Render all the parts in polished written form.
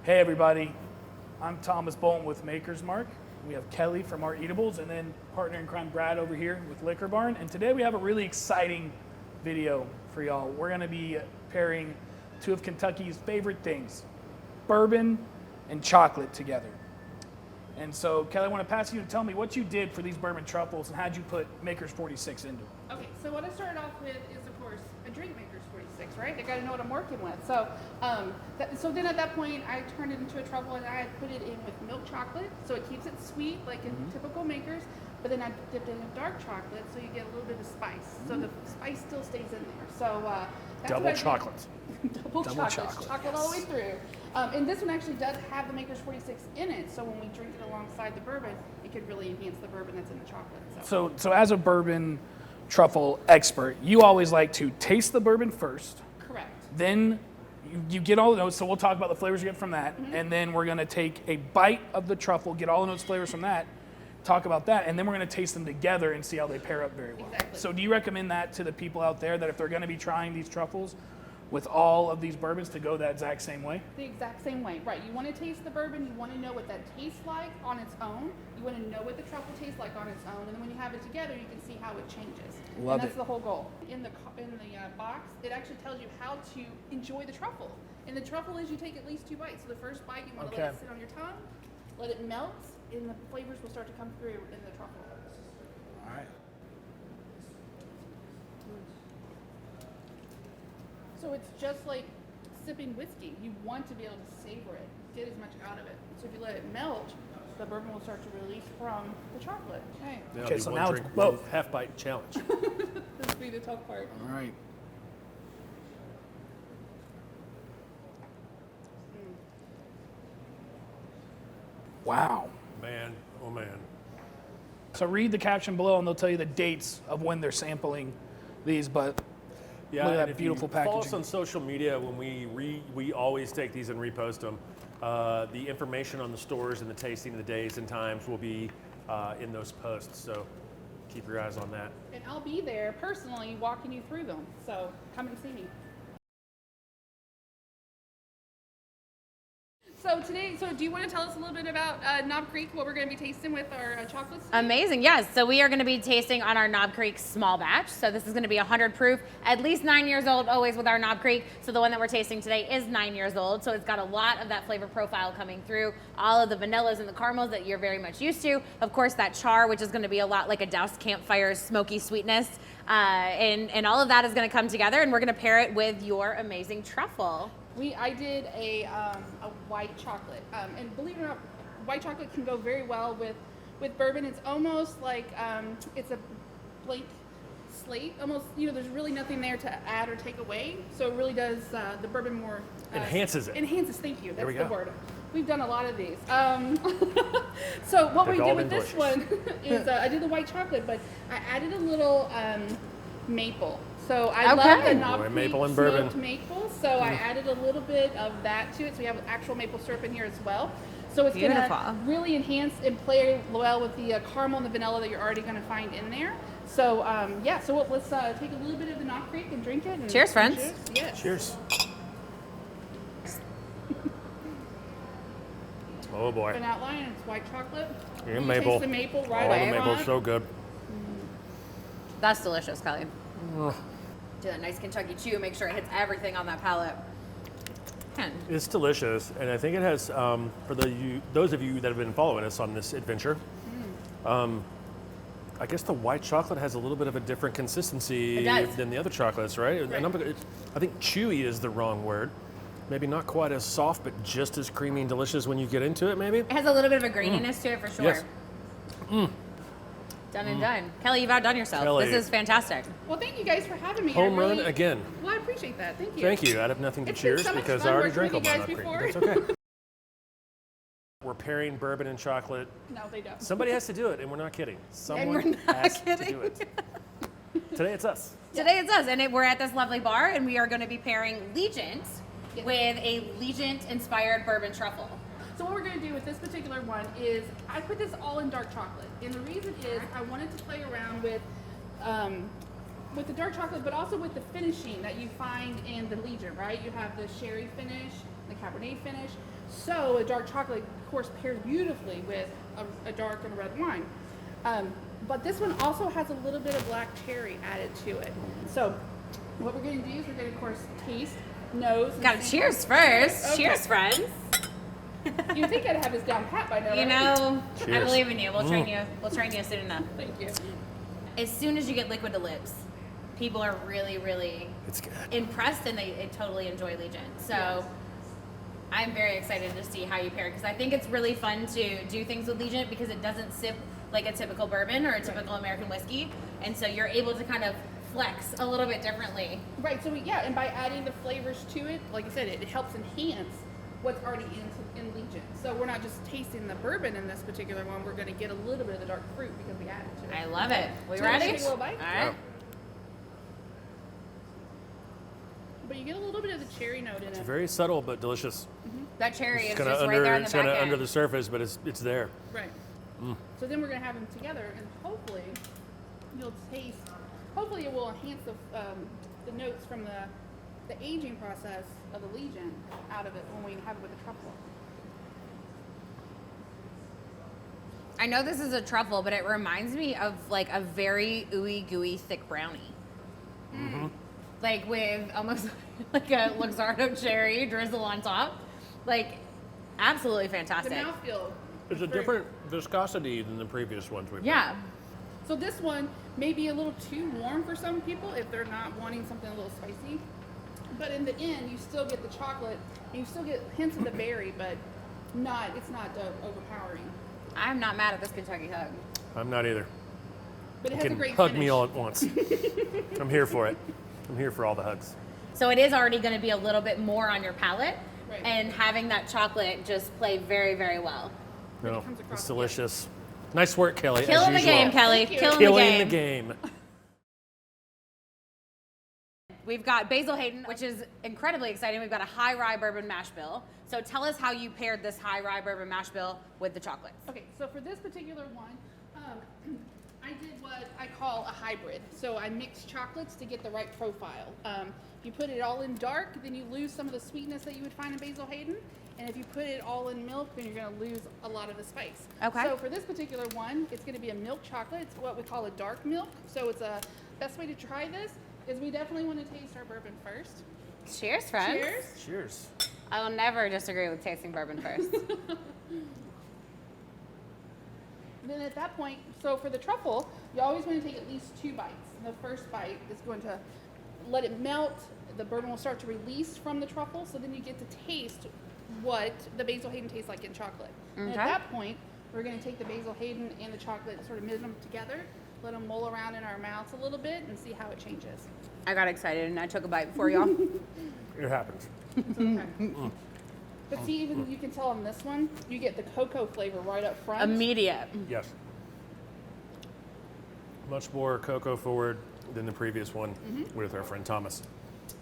Hey everybody, I'm Thomas Bolton with Maker's Mark. We have Kelly from Art Eatables and then partner in crime Brad over here with Liquor Barn. And today we have a really exciting video for y'all. We're gonna be pairing two of Kentucky's favorite things, bourbon and chocolate together. And so Kelly, I wanna pass you to tell me what you did for these bourbon truffles and how'd you put Maker's 46 into it? Okay, so what I started off with is, of course, a drink Maker's 46, right? I gotta know what I'm working with. So, so then at that point, I turned it into a truffle and I put it in with milk chocolate, so it keeps it sweet, like in typical Makers. But then I dipped it in dark chocolate, so you get a little bit of spice. So the spice still stays in there. So that's Double chocolate. Double chocolate. Chocolate all the way through. And this one actually does have the Maker's 46 in it, so when we drink it alongside the bourbon, it could really enhance the bourbon that's in the chocolate. So as a bourbon truffle expert, you always like to taste the bourbon first. Correct. Then you get all the notes, so we'll talk about the flavors you get from that, and then we're gonna take a bite of the truffle, get all the notes, flavors from that, talk about that, and then we're gonna taste them together and see how they pair up very well. Exactly. So do you recommend that to the people out there that if they're gonna be trying these truffles with all of these bourbons to go that exact same way? The exact same way, right. You want to taste the bourbon, you want to know what that tastes like on its own, you want to know what the truffle tastes like on its own, and then when you have it together, you can see how it changes. Love and that's it. the whole goal. In the box, it actually tells you how to enjoy the truffle. And the truffle is you take at least 2 bites. So the first bite, you want to let it sit on your tongue, let it melt, and the flavors will start to come through in the truffle. All right. So it's just like sipping whiskey. You want to be able to savor it, get as much out of it. So if you let it melt, the bourbon will start to release from the chocolate. Okay. Okay, so one now drink, it's one both. half bite challenge. This will be the tough part. All right. Wow. Man, oh man. So read the caption below and they'll tell you the dates of when they're sampling these, but Yeah, look at and that if beautiful you follow us packaging. on social media, when we always take these and repost them. The information on the stores and the tasting of the days and times will be in those posts, so keep your eyes on that. And I'll be there personally walking you through them. So come and see me. So today, do you want to tell us a little bit about Knob Creek, what we're going to be tasting with our chocolates today? Amazing, yes. So we are going to be tasting on our Knob Creek small batch. So this is going to be 100 proof, at least 9 years old, always with our Knob Creek. So the one that we're tasting today is 9 years old. So it's got a lot of that flavor profile coming through. All of the vanillas and the caramels that you're very much used to. Of course, that char, which is going to be a lot like a doused campfire's smoky sweetness. And all of that is going to come together, and we're going to pair it with your amazing truffle. I did a white chocolate, and believe it or not, white chocolate can go very well with bourbon. It's almost like it's a blank slate. Almost, there's really nothing there to add or take away. So it really does the bourbon more Enhances it. Enhances. Thank you. That's we the go. word. We've done a lot of these. So what we did with this one is I did the white chocolate, but I added a little maple. So I love the Knob Creek maple and smoked bourbon. maple, so I added a little bit of that to it. So we have actual maple syrup in here as well. So it's going to really enhance and play well with the caramel and the vanilla that you're already going to find in there. So let's take a little bit of the Knob Creek and drink it. And cheers, friends. Cheers. Yes. Cheers. Oh boy. An outline, it's white chocolate. And You maple. taste the maple right All away. the maple's so good. That's delicious, Kelly. Do that nice Kentucky chew. Make sure it hits everything on that palate. Man. It's delicious, and I think it has, for those of you that have been following us on this adventure, I guess the white chocolate has a little bit of a different consistency than the other chocolates, right? And I think chewy is the wrong word. Maybe not quite as soft, but just as creamy and delicious when you get into it, maybe? It has a little bit of a graininess to it for sure. Yes. Done and done. Kelly, you've outdone yourself. Kelly. This is fantastic. Well, thank you guys for having me. Home run again. Well, I appreciate that. Thank you. Thank you. I'd have nothing to It's been cheers so much because fun I already working drank all with you my guys Knob Creek. That's okay. We're pairing bourbon and chocolate. No, they don't. Somebody has to do it, and we're not kidding. Someone we're not has kidding. to do it. Today it's us. Today it's us, and we're at this lovely bar, and we are going to be pairing Legent with a Legent-inspired bourbon truffle. So what we're going to do with this particular one is I put this all in dark chocolate. And the reason is I wanted to play around with the dark chocolate, but also with the finishing that you find in the Legent, right? You have the sherry finish, the Cabernet finish. So a dark chocolate, of course, pairs beautifully with a dark and a red wine. But this one also has a little bit of black cherry added to it. So what we're going to do is we're going to, of course, taste, nose. Gotta cheers first. Okay. Cheers, friends. You think I'd have this down pat by now, You right? know, I Cheers. believe in you. We'll train you. We'll train you soon enough. Thank you. As soon as you get liquid to lips, people are really, really It's good. impressed, and they totally enjoy Legent. So Yes. I'm very excited to see how you pair it, because I think it's really fun to do things with Legent because it doesn't sip like a typical bourbon or a typical American whiskey, and so you're able to kind of flex a little bit differently. Right, so and by adding the flavors to it, like I said, it helps enhance what's already in Legent. So we're not just tasting the bourbon in this particular one, we're going to get a little bit of the dark fruit because we added to it. I love it. We So ready? take a little bite? All right. But you get a little bit of the cherry note in it. Very subtle but delicious. That cherry is It's just kind of right there under. on the It's back kind of end. under the surface, but it's there. Right. So then we're going to have them together, and hopefully you'll taste, hopefully it will enhance the notes from the aging process of the Legent out of it when we have it with the truffle. I know this is a truffle, but it reminds me of like a very ooey gooey thick brownie. Like with almost like a Luxardo cherry drizzle on top. Like absolutely The fantastic. mouthfeel. It's a very- different viscosity than the previous ones we've Yeah. So this one may be a little too warm for some people if they're not wanting something a little spicy. But in the end, you still get the chocolate, and you still get hints of the berry, but it's not overpowering. I'm not mad at this Kentucky hug. I'm not either. But it You has a can great hug finish. me all at once. I'm here for it. I'm here for all the hugs. So it is already going to be a little bit more on your palate, Right. and having that chocolate just play very, very well. But it No, comes across it's good. delicious. Nice work, Kelly. Killing as the game, usual. Kelly. Thank you. Killing Killing the the game. game. We've got Basil Hayden, which is incredibly exciting. We've got a high rye bourbon mash bill. So tell us how you paired this high rye bourbon mash bill with the chocolates. Okay, so for this particular one, I did what I call a hybrid. So I mixed chocolates to get the right profile. You put it all in dark, then you lose some of the sweetness that you would find in Basil Hayden. And if you put it all in milk, then you're going to lose a lot of the spice. Okay. So for this particular one, it's going to be a milk chocolate. It's what we call a dark milk. So it's a best way to try this is we definitely want to taste our bourbon first. Cheers, friends. Cheers. Cheers. I will never disagree with tasting bourbon first. Then at that point, so for the truffle, you always want to take at least 2 bites. The first bite is going to let it melt. The bourbon will start to release from the truffle, so then you get to taste what the Basil Hayden tastes like in chocolate. And at Okay. that point, we're going to take the Basil Hayden and the chocolate and sort of mix them together, let them mull around in our mouths a little bit, and see how it changes. I got excited and I took a bite before y'all. It happens. It's okay. But see, even you can tell on this one, you get the cocoa flavor right up front. Immediate. Yes. Much more cocoa forward than the previous one with our friend Thomas.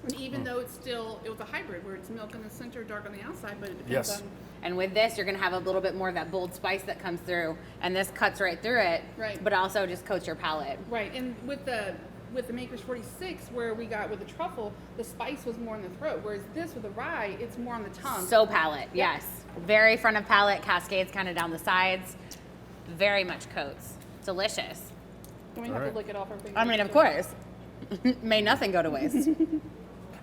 And even though it was a hybrid where it's milk in the center, dark on the outside, but it depends Yes. on. And with this, you're gonna have a little bit more of that bold spice that comes through, and this cuts right through it. Right. But also just coats your palate. Right, and with the Maker's 46, where we got with the truffle, the spice was more in the throat, whereas this with the rye, it's more on the tongue. So palate, yes. Very front of palate, cascades kind of down the sides. Very much coats. Delicious. And we have Alright. to lick it off our fingers. I mean, of course. May nothing go to waste.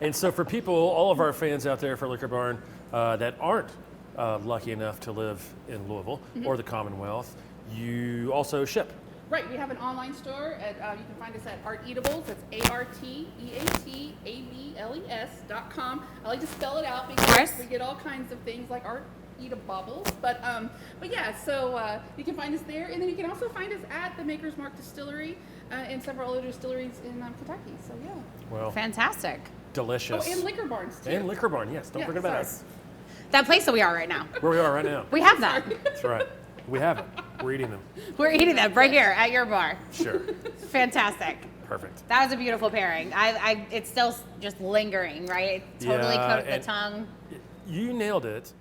And so for people, all of our fans out there for Liquor Barn that aren't lucky enough to live in Louisville or the Commonwealth, you also ship. Right, we have an online store. You can find us at Art Eatables. That's ARTEATABLES.com. I like to spell it out because course. we get all kinds of things like Art Eatables. But yeah, so you can find us there, and then you can also find us at the Maker's Mark Distillery and several other distilleries in Kentucky. So yeah. Well, Fantastic. delicious. Oh, and liquor barns too. And Liquor Barn, yes. Don't Yeah, forget about sorry. us. That place that we are right now. Where we are right now. We have that. That's right. We have it. We're eating them. We're eating them right here at your bar. Sure. Fantastic. Perfect. That was a beautiful pairing. It's still just lingering, right? It totally Yeah, coated the and- tongue. You nailed it.